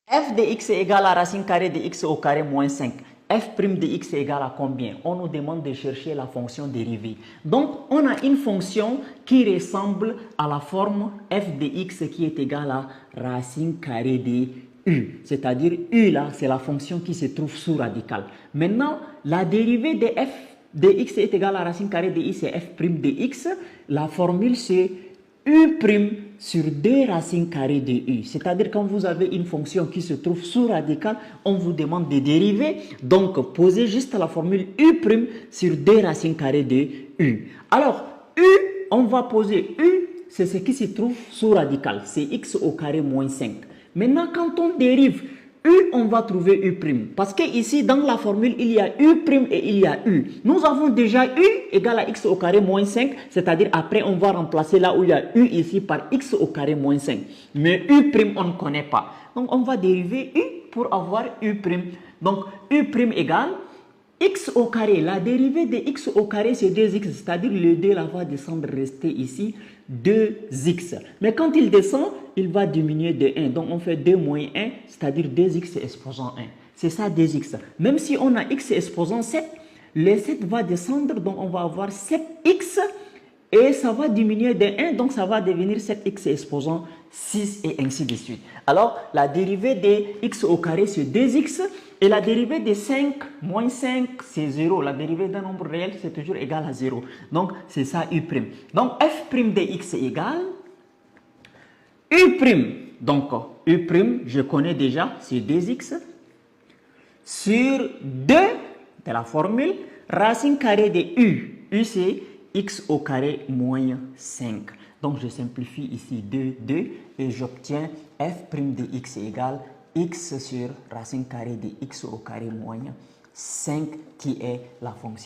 f de x est égal à racine carrée de x au carré moins 5. F' de x est égal à combien? On nous demande de chercher la fonction dérivée. Donc, on a une fonction qui ressemble à la forme f de x qui est égale à racine carrée de u. C'est-à-dire, u là, c'est la fonction qui se trouve sous radicale. Maintenant, la dérivée de f de x est égale à racine carrée de i, c'est f' de x. La formule, c'est u' sur 2 racines carrées de u. C'est-à-dire quand vous avez une fonction qui se trouve sous radicale, on vous demande de dériver. Donc, posez juste la formule u' sur 2 racines carrées de u. Alors, u, on va poser u, c'est ce qui se trouve sous radicale. C'est x au carré moins 5. Maintenant, quand on dérive u, on va trouver u'. Parce que ici, dans la formule, il y a u' et il y a u. Nous avons déjà u égale à x au carré moins 5. C'est-à-dire, après, on va remplacer là où il y a u ici par x au carré moins 5. Mais u', on ne connaît pas. Donc, on va dériver u pour avoir u'. Donc, u' égale x au carré. La dérivée de x au carré, c'est 2x. C'est-à-dire, le 2 là va descendre, rester ici, 2x. Mais quand il descend, il va diminuer de 1. Donc, on fait 2 moins 1, c'est-à-dire 2x exposant 1. C'est ça, 2x. Même si on a x exposant 7, le 7 va descendre, donc on va avoir 7x et ça va diminuer de 1, donc ça va devenir 7x exposant 6 et ainsi de suite. Alors, la dérivée de x au carré, c'est 2x et la dérivée de 5 moins 5, c'est 0. La dérivée d'un nombre réel, c'est toujours égal à 0. Donc, c'est ça, u'. Donc, f' de x égale u'. Donc, u', je connais déjà, c'est 2x sur 2 de la formule racine carrée de u. U, c'est x au carré moins 5. Donc, je simplifie ici 2 et j'obtiens f' de x égale x sur racine carrée de x au carré moins 5 qui est la fonction.